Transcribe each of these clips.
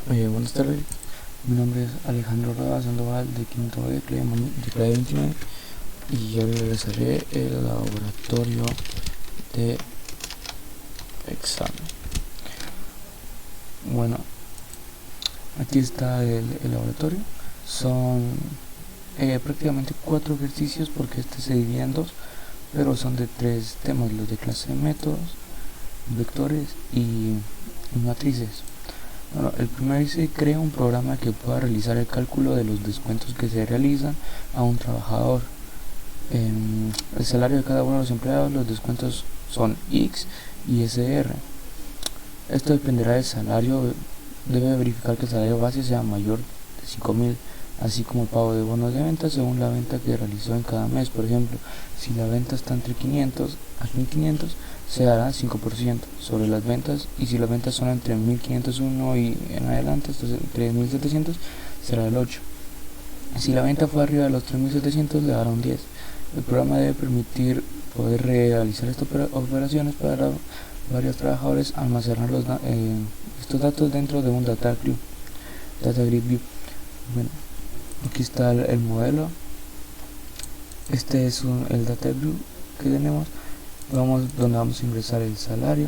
Buenas tardes, mi nombre es Alejandro Roda Sandoval de quinto de clase 29 y yo realizaré el laboratorio de examen. Bueno, aquí está el laboratorio. Son prácticamente 4 ejercicios porque este se divide en 2, pero son de 3 temas: los de clase de métodos, vectores y matrices. Bueno, el primero dice: crea un programa que pueda realizar el cálculo de los descuentos que se realizan a un trabajador. El salario de cada uno de los empleados, los descuentos son X y SR. Esto dependerá del salario. Debe verificar que el salario base sea mayor de 5.000, así como el pago de bonos de venta según la venta que realizó en cada mes. Por ejemplo, si la venta está entre 500 a 1.500, se dará 5% sobre las ventas, y si las ventas son entre 1.501 y en adelante, entonces 3.700, será el 8. Si la venta fue arriba de los 3.700, le dará un 10. El programa debe permitir poder realizar estas operaciones para varios trabajadores, almacenar estos datos dentro de un data grid view. Bueno, aquí está el modelo. Este es el data view que tenemos. Donde vamos a ingresar el salario.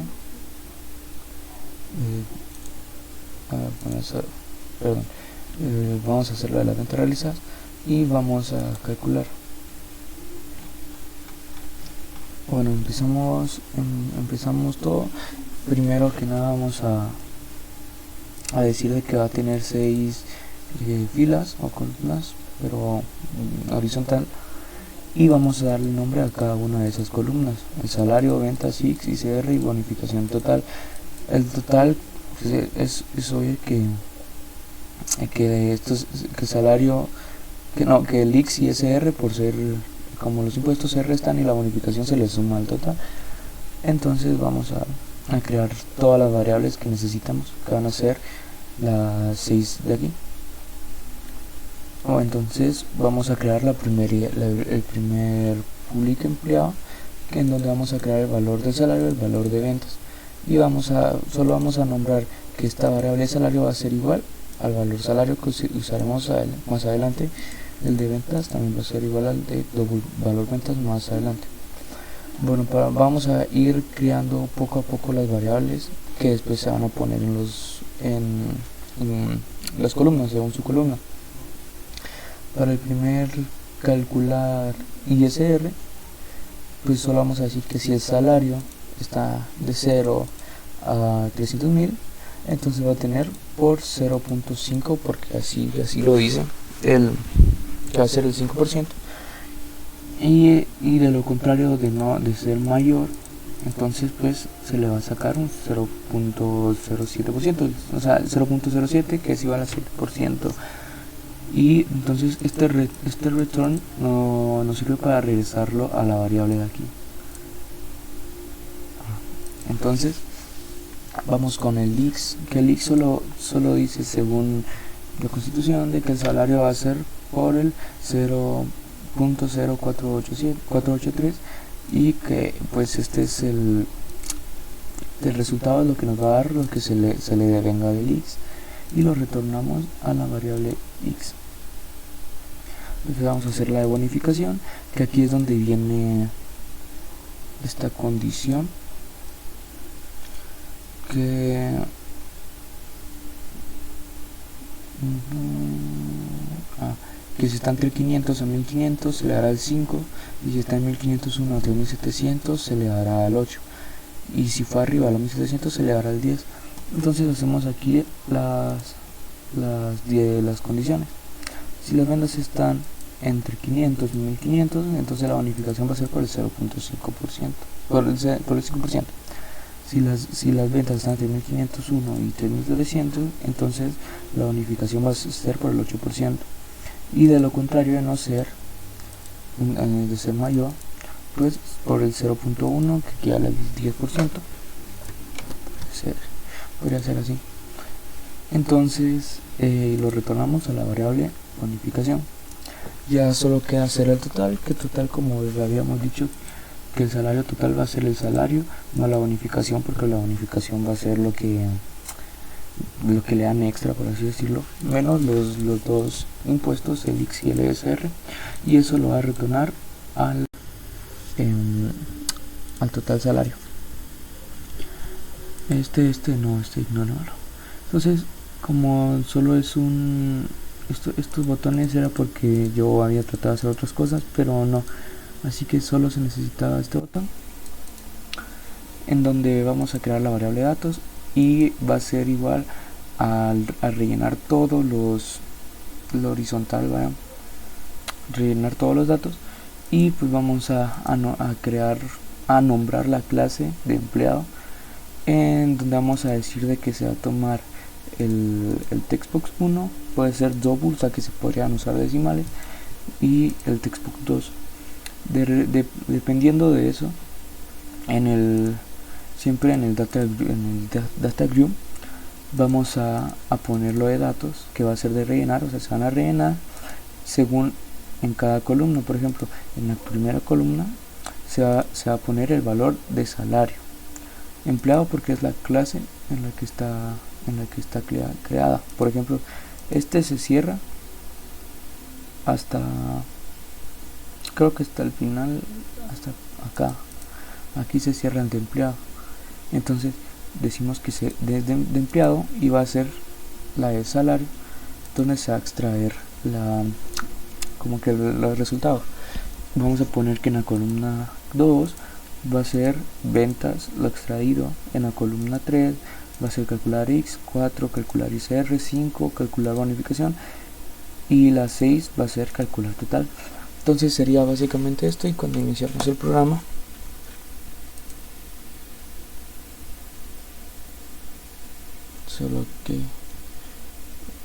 Vamos a hacer la de las ventas realizadas y vamos a calcular. Bueno, empezamos todo. Primero que nada vamos a decirle que va a tener 6 filas o columnas, pero horizontal, y vamos a darle nombre a cada una de esas columnas: el salario, ventas, X, ICR y bonificación total. El total, pues, es obvio que el salario, que el X y SR, por ser como los impuestos se restan y la bonificación se le suma al total. Entonces vamos a crear todas las variables que necesitamos, que van a ser las 6 de aquí. Entonces vamos a crear el primer public empleado, en donde vamos a crear el valor del salario, el valor de ventas, y solo vamos a nombrar que esta variable de salario va a ser igual al valor salario que usaremos más adelante. El de ventas también va a ser igual al de valor ventas más adelante. Bueno, vamos a ir creando poco a poco las variables que después se van a poner en las columnas, según su columna. Para el primer calcular ISR, pues solo vamos a decir que si el salario está de 0 a 300.000, entonces va a tener por 0.5, porque así lo dice, que va a ser el 5%, y de lo contrario, de ser mayor, entonces pues se le va a sacar un 0.07%, o sea, 0.07, que es igual a 7%. Y entonces este return nos sirve para regresarlo a la variable de aquí. Entonces vamos con el X, que el X solo dice, según la Constitución, de que el salario va a ser por el 0.04883, y que pues este es el resultado, lo que nos va a dar, lo que se le devenga del X, y lo retornamos a la variable X. Entonces vamos a hacer la de bonificación, que aquí es donde viene esta condición, que si está entre 500 a 1500 se le dará el 5, y si está en 1501 a 3700 se le dará el 8, y si fue arriba a los 1700 se le dará el 10. Entonces hacemos aquí las condiciones. Si las ventas están entre 500 y 1500, entonces la bonificación va a ser por el 0.5%, por el 5%. Si las ventas están entre 1501 y 3700, entonces la bonificación va a ser por el 8%. Y de lo contrario, de ser mayor, pues por el 0.1, que equivale al 10%. Podría ser así. Entonces lo retornamos a la variable bonificación. Ya solo queda hacer el total, que total, como habíamos dicho, que el salario total va a ser el salario, no la bonificación, porque la bonificación va a ser lo que lo que le dan extra, por así decirlo, menos los dos impuestos, el IX y el ESR, y eso lo va a retornar al total salario. No, ignóralo. Entonces, como solo es estos botones era porque yo había tratado de hacer otras cosas, pero no, así que solo se necesitaba este botón, en donde vamos a crear la variable datos, y va a ser igual a rellenar todos lo horizontal, ¿vale? Rellenar todos los datos, y pues vamos a nombrar la clase de empleado, en donde vamos a decir de que se va a tomar el textbox 1, puede ser double, o sea que se podrían usar decimales, y el textbox 2. Dependiendo de eso, siempre en el data group vamos a ponerlo de datos, que va a ser de rellenar, o sea, se van a rellenar según en cada columna. Por ejemplo, en la primera columna se va a poner el valor de salario empleado, porque es la clase en la que está creada. Por ejemplo, este se cierra hasta, creo que hasta el final, hasta acá. Aquí se cierra el de empleado. Entonces decimos que desde de empleado, y va a ser la de salario, donde se va a extraer los resultados. Vamos a poner que en la columna 2 va a ser ventas, lo extraído. En la columna 3 va a ser calcular X, 4 calcular ICR, 5 calcular bonificación, y la 6 va a ser calcular total. Entonces sería básicamente esto, y cuando iniciamos el programa, solo que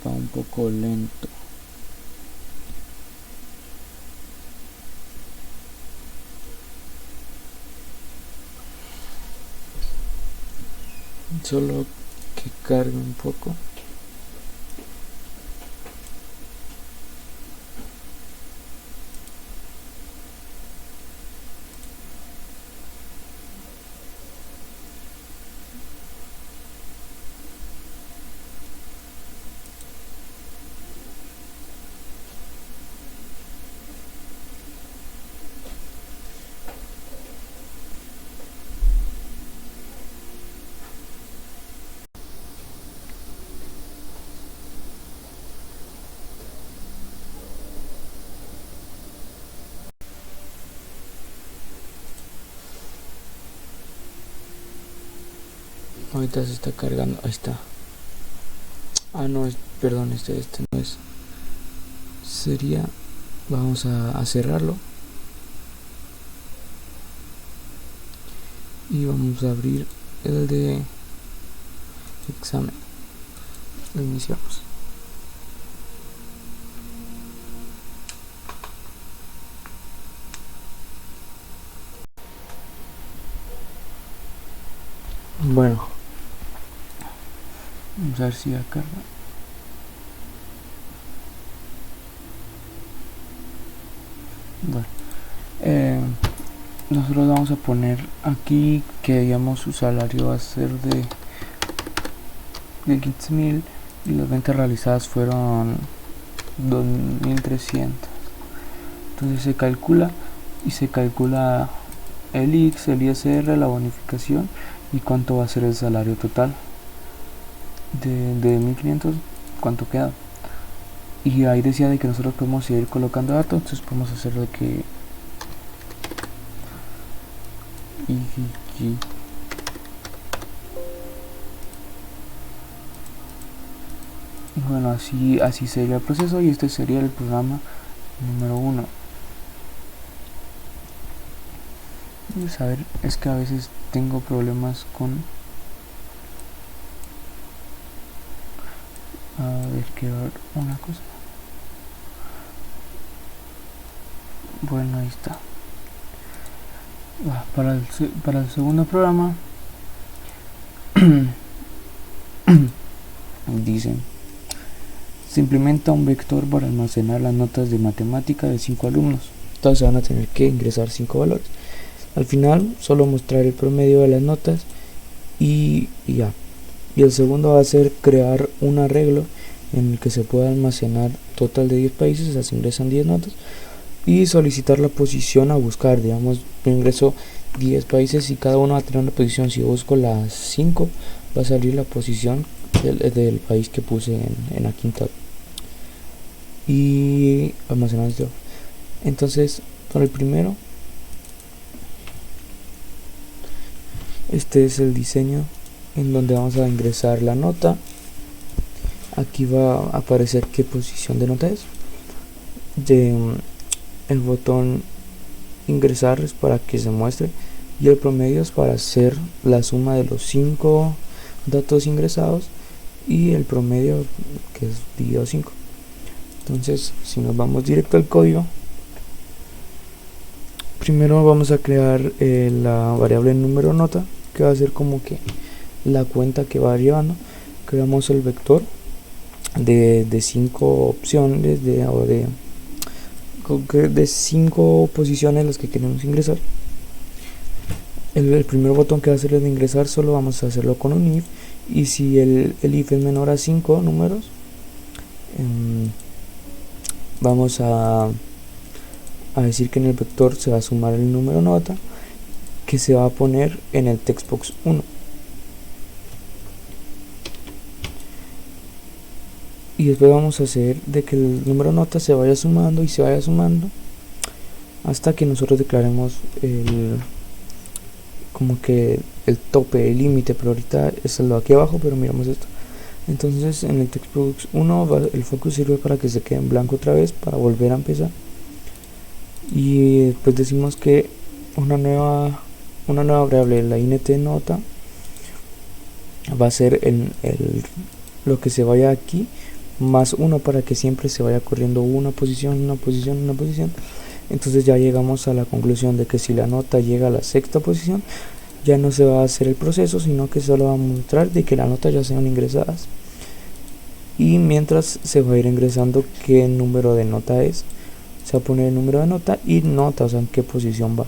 va un poco lento. Solo que cargue un poco. Ahorita se está cargando. Ahí está. No, perdón, este no es. Sería, vamos a cerrarlo, y vamos a abrir el de examen. Lo iniciamos. Bueno, vamos a ver si ya carga. Bueno, nosotros vamos a poner aquí que digamos su salario va a ser de 15.000, y las ventas realizadas fueron 2.300. Entonces se calcula el IX, el ISR, la bonificación, y cuánto va a ser el salario total de 1.500, cuánto queda. Y ahí decía de que nosotros podemos seguir colocando datos, entonces podemos hacer de que bueno, así sería el proceso, y este sería el programa número 1. A ver, es que a veces tengo problemas con... A ver, quiero ver una cosa. Bueno, ahí está. Para el segundo programa dicen: se implementa un vector para almacenar las notas de matemática de 5 alumnos. Entonces van a tener que ingresar 5 valores. Al final solo mostrar el promedio de las notas, y ya. Y el segundo va a ser crear un arreglo en el que se pueda almacenar total de 10 países, o sea, se ingresan 10 notas, y solicitar la posición a buscar. Digamos, yo ingreso 10 países y cada uno va a tener una posición. Si yo busco las 5, va a salir la posición del país que puse en la quinta. Y almacenar esto. Entonces, para el primero, este es el diseño en donde vamos a ingresar la nota. Aquí va a aparecer qué posición de nota es. El botón ingresar es para que se muestre, y el promedio es para hacer la suma de los 5 datos ingresados y el promedio, que es dividido 5. Entonces, si nos vamos directo al código, primero vamos a crear la variable número nota, que va a ser como que la cuenta que va llevando. Creamos el vector de 5 opciones de 5 posiciones las que queremos ingresar. El primer botón que va a ser el de ingresar solo vamos a hacerlo con un if, y si el if es menor a 5 números, vamos a decir que en el vector se va a sumar el número nota que se va a poner en el textbox 1. Y después vamos a hacer de que el número nota se vaya sumando y se vaya sumando hasta que nosotros declaremos como que el tope, el límite, pero ahorita es lo de aquí abajo, pero miramos esto. Entonces en el textbox 1 el focus sirve para que se quede en blanco otra vez, para volver a empezar. Y después decimos que una nueva variable, la int nota, va a ser lo que se vaya aquí más 1, para que siempre se vaya corriendo una posición. Entonces ya llegamos a la conclusión de que si la nota llega a la sexta posición, ya no se va a hacer el proceso, sino que solo va a mostrar de que las notas ya sean ingresadas. Y mientras se va a ir ingresando qué número de nota es, se va a poner el número de nota y nota, o sea, en qué posición va.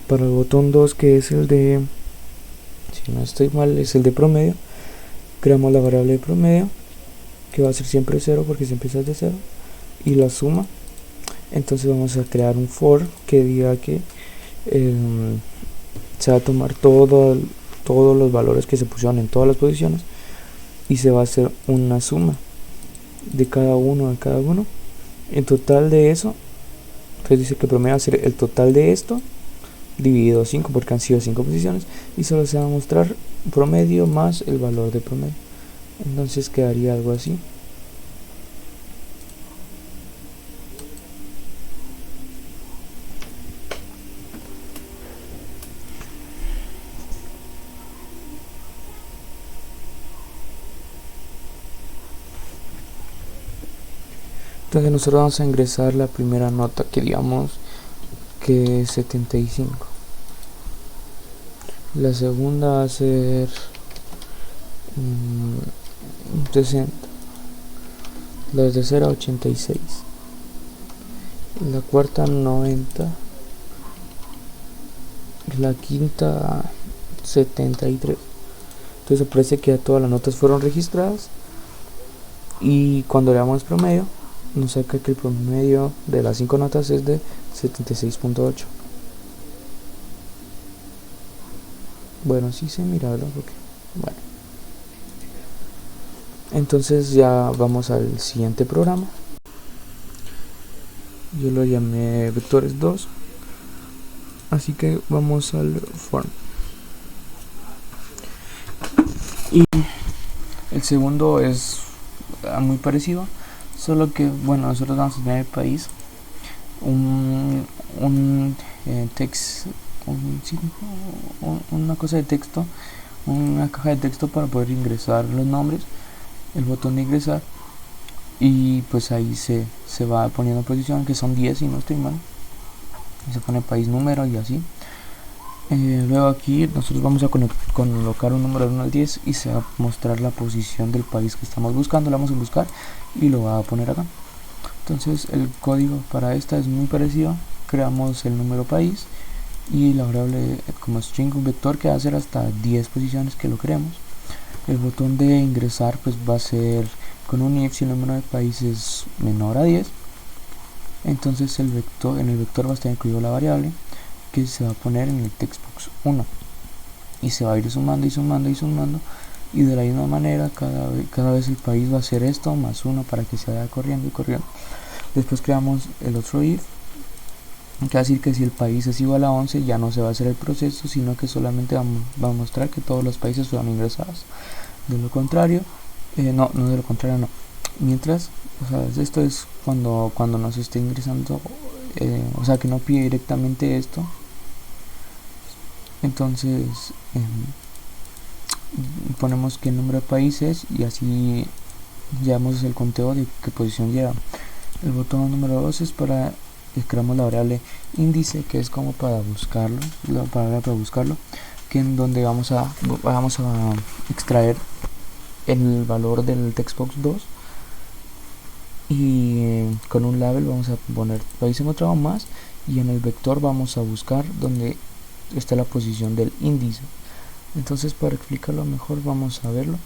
Para el botón 2, que es el de, si no estoy mal, es el de promedio, creamos la variable de promedio, que va a ser siempre 0 porque se empieza de 0, y la suma. Entonces vamos a crear un for que diga que se va a tomar todos los valores que se pusieron en todas las posiciones y se va a hacer una suma de cada uno. En total de eso, entonces dice que promedio va a ser el total de esto dividido 5, porque han sido 5 posiciones, y solo se va a mostrar promedio más el valor de promedio. Entonces quedaría algo así. Entonces nosotros vamos a ingresar la primera nota, que digamos que es 75. La segunda va a ser 60. La tercera 86. La cuarta 90. La quinta 73. Entonces aparece que ya todas las notas fueron registradas, y cuando le damos promedio nos saca que el promedio de las 5 notas es de 76.8. Bueno, sí se mira, ¿verdad? Porque, bueno. Entonces ya vamos al siguiente programa. Yo lo llamé vectores 2. Así que vamos al form. Y el segundo es muy parecido, solo que, bueno, nosotros vamos a tener el país, un text, una cosa de texto, una caja de texto para poder ingresar los nombres, el botón de ingresar, y pues ahí se va poniendo posición, que son 10 si no estoy mal, y se pone país, número y así. Luego aquí nosotros vamos a colocar un número de 1 al 10 y se va a mostrar la posición del país que estamos buscando. Le vamos a buscar y lo va a poner acá. Entonces el código para esta es muy parecido. Creamos el número país y la variable como string, un vector que va a ser hasta 10 posiciones que lo creemos. El botón de ingresar pues va a ser con un if si el número de países menor a 10. Entonces en el vector va a estar incluido la variable que se va a poner en el textbox 1 y se va a ir sumando y sumando y sumando, y de la misma manera cada vez el país va a hacer esto más 1 para que se vaya corriendo y corriendo. Después creamos el otro if, que va a decir que si el país es igual a 11 ya no se va a hacer el proceso, sino que solamente va a mostrar que todos los países fueron ingresados. De lo contrario, no de lo contrario, no. Mientras, o sea, esto es cuando nos esté ingresando, o sea, que no pide directamente esto. Entonces ponemos que el número de países y así llevamos el conteo de qué posición lleva. El botón número 2 es para creamos la variable índice, que es como para buscarlo, la palabra para buscarlo, que en donde vamos a extraer el valor del textbox 2 y con un label vamos a poner país encontrado más, y en el vector vamos a buscar donde está la posición del índice. Entonces, para explicarlo mejor, vamos a verlo.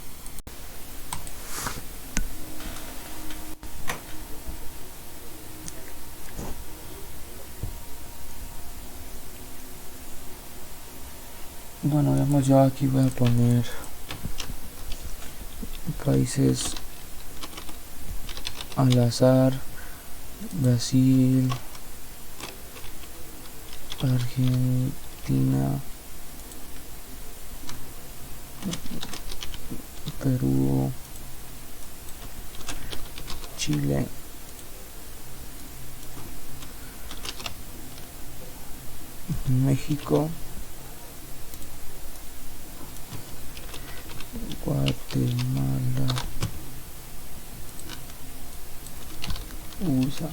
Bueno, veamos, yo aquí voy a poner países al azar: Brasil, Argentina, Perú, Chile, México, Guatemala, USA,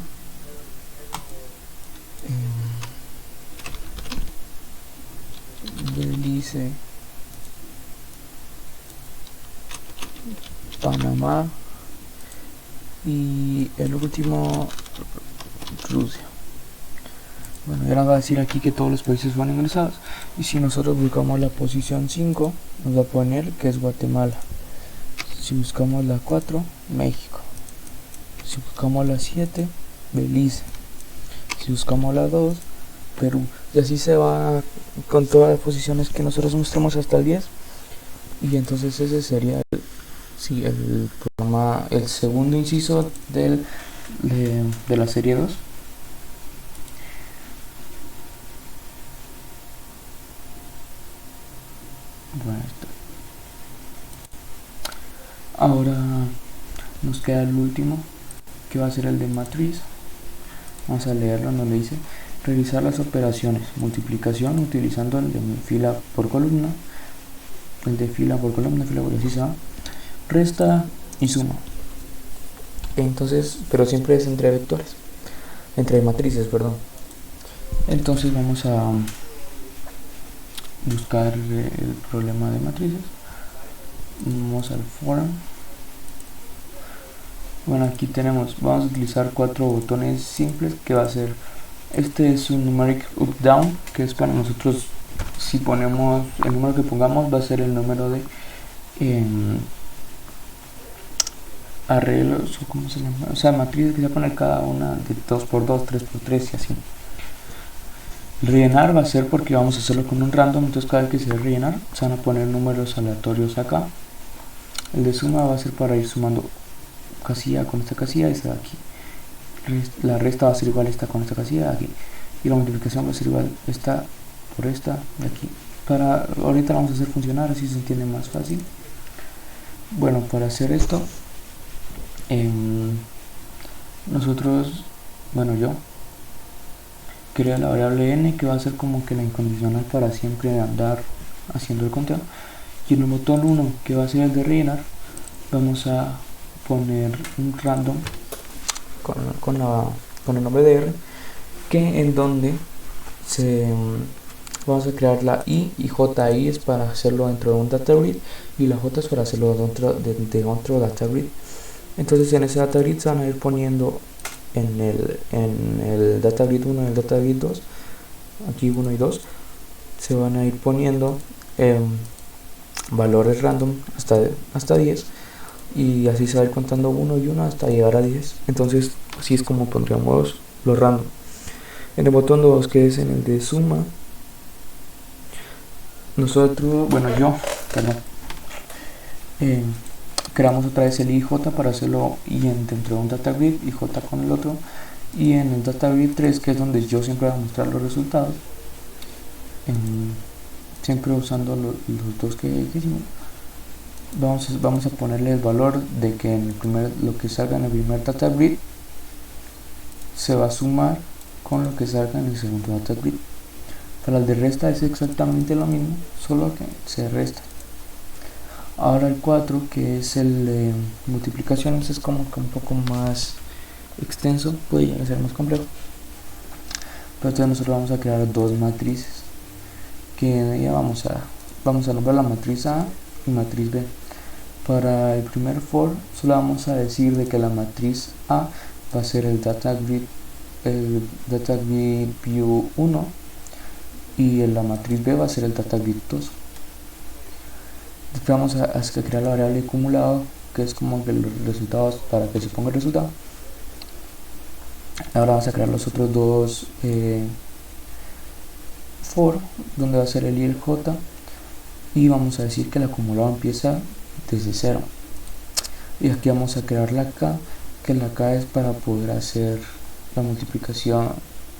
Belice, Panamá y el último, Rusia. Bueno, ya nos va a decir aquí que todos los países van ingresados, y si nosotros buscamos la posición 5 nos va a poner que es Guatemala. Si buscamos la 4, México. Si buscamos la 7, Belice. Si buscamos la 2, Perú. Y así se va con todas las posiciones que nosotros mostramos hasta el 10. Y entonces ese sería el programa, el segundo inciso de la serie 2. Bueno, ahora nos queda el último, que va a ser el de matriz. Vamos a leerlo. Nos le dice realizar las operaciones multiplicación utilizando el de fila por columna, el de fila por columna, fila por así se va, resta y suma. Entonces, pero siempre es entre vectores, entre matrices, perdón. Entonces vamos a buscar el problema de matrices. Vamos al forum. Bueno, aquí vamos a utilizar 4 botones simples, que va a ser, este es un numeric up down, que es para nosotros, si ponemos el número que pongamos va a ser el número de arreglos, ¿cómo se llama? O sea, matrices que se pone cada una de 2×2, 3×3 y así. Rellenar va a ser porque vamos a hacerlo con un random, entonces cada vez que se va a rellenar se van a poner números aleatorios acá. El de suma va a ser para ir sumando casilla con esta casilla, esta de aquí. La resta va a ser igual esta con esta casilla de aquí, y la multiplicación va a ser igual esta por esta de aquí. Ahorita vamos a hacer funcionar, así se entiende más fácil. Bueno, para hacer esto yo creo la variable n, que va a ser como que la incondicional para siempre andar haciendo el conteo, y en el botón 1, que va a ser el de rellenar, vamos a poner un random con el nombre de R, que en donde vamos a crear la I, y JI es para hacerlo dentro de un data grid, y la J es para hacerlo dentro de otro data grid. Entonces en ese data grid se van a ir poniendo en el data grid 1 y el data grid 2, aquí 1 y 2, se van a ir poniendo valores random hasta 10, y así se va a ir contando uno y uno hasta llegar a 10. Entonces así es como pondríamos los random. En el botón 2, que es en el de suma, nosotros, bueno, perdón, creamos otra vez el IJ para hacerlo dentro de un data grid, IJ con el otro, y en el data grid 3, que es donde yo siempre voy a mostrar los resultados, siempre usando los dos que hicimos. Vamos a ponerle el valor de que en lo que salga en el primer data grid se va a sumar con lo que salga en el segundo data grid. Para el de resta es exactamente lo mismo, solo que se resta. Ahora el 4, que es el de multiplicaciones, es como que un poco más extenso, puede llegar a ser más complejo. Pero entonces nosotros vamos a crear dos matrices, que ya vamos a nombrar la matriz A y matriz B. Para el primer for solo vamos a decir de que la matriz A va a ser el data grid view 1 y la matriz B va a ser el data grid 2. Después vamos a crear la variable acumulado, que es como que los resultados, para que se ponga el resultado. Ahora vamos a crear los otros dos for, donde va a ser el I y el J, y vamos a decir que el acumulado empieza desde 0. Y aquí vamos a crear la K, que la K es para poder hacer la multiplicación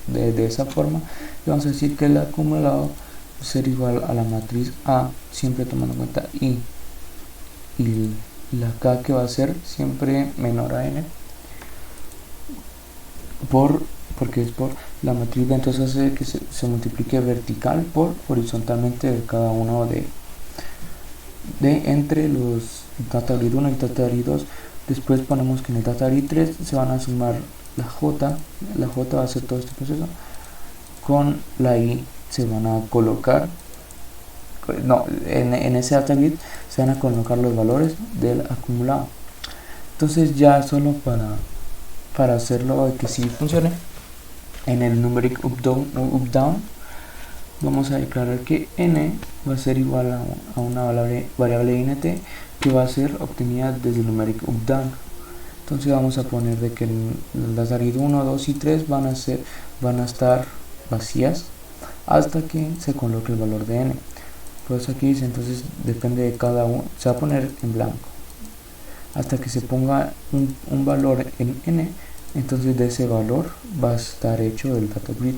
de esa forma, y vamos a decir que el acumulado va a ser igual a la matriz A, siempre tomando en cuenta I, y la K, que va a ser siempre menor a N, porque es por la matriz B. Entonces hace que se multiplique vertical por horizontalmente de cada uno de entre los data grid 1 y data grid 2. Después ponemos que en el data grid 3 se van a sumar la J va a hacer todo este proceso, con la I se van a colocar, en ese data grid se van a colocar los valores del acumulado. Entonces ya solo para hacerlo de que sí funcione, en el numeric up down vamos a declarar que n va a ser igual a una variable int que va a ser obtenida desde el numeric up down. Entonces vamos a poner de que las grid 1, 2 y 3 van a estar vacías hasta que se coloque el valor de n. Pues aquí dice, entonces depende de cada uno, se va a poner en blanco hasta que se ponga un valor en n. Entonces de ese valor va a estar hecho el data grid.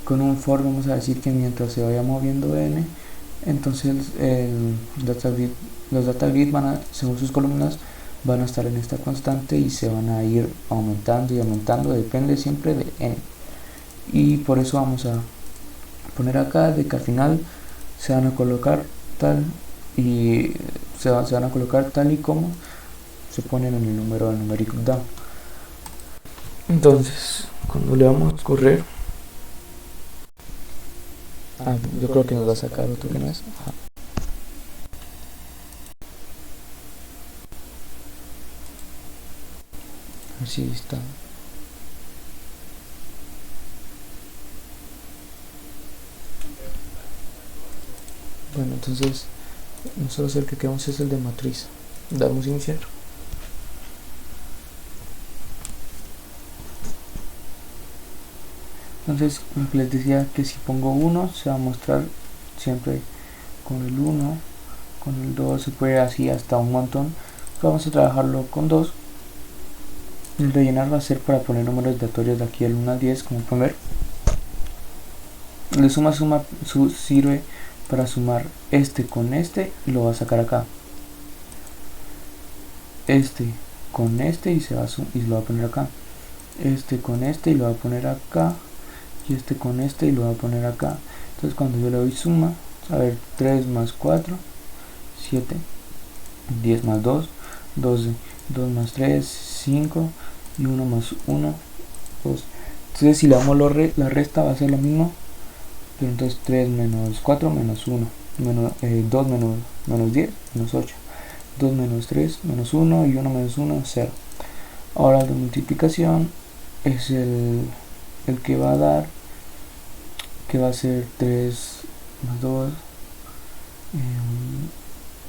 Con un for vamos a decir que mientras se vaya moviendo n, entonces los data grid según sus columnas van a estar en esta constante y se van a ir aumentando y aumentando, depende siempre de n. Y por eso vamos a poner acá de que al final se van a colocar tal y se van a colocar tal y como se ponen en el número del numeric down. Entonces cuando le vamos a correr, yo creo que nos va a sacar otro que no es. A ver si está. Bueno, entonces nosotros el que queremos es el de matriz. Damos iniciar. Entonces, como les decía, que si pongo 1 se va a mostrar siempre con el 1, con el 2, se puede así hasta un montón. Vamos a trabajarlo con 2. El rellenar va a ser para poner números aleatorios de aquí del 1 al 10, como pueden ver. El suma sirve para sumar este con este y lo va a sacar acá. Este con este y lo va a poner acá. Este con este y lo va a poner acá. Y este con este y lo voy a poner acá. Entonces cuando yo le doy suma, a ver, 3 más 4, 7, 10 más 2, 12, 2 más 3, 5, y 1 más 1, 2. Entonces si le damos la resta va a ser lo mismo, pero entonces 3 menos 4 menos 1, 2 menos 10 menos 8, 2 menos 3 menos 1 y 1 menos 1, 0. Ahora la multiplicación es el que va a dar, que va a ser 3 más 2,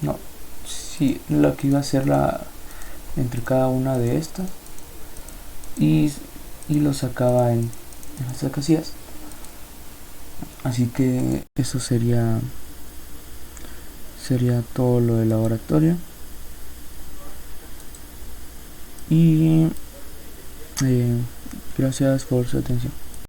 No, sí, lo que iba a ser la entre cada una de estas y, y lo sacaba en las casillas. Así que eso sería todo lo del laboratorio. Y gracias por su atención.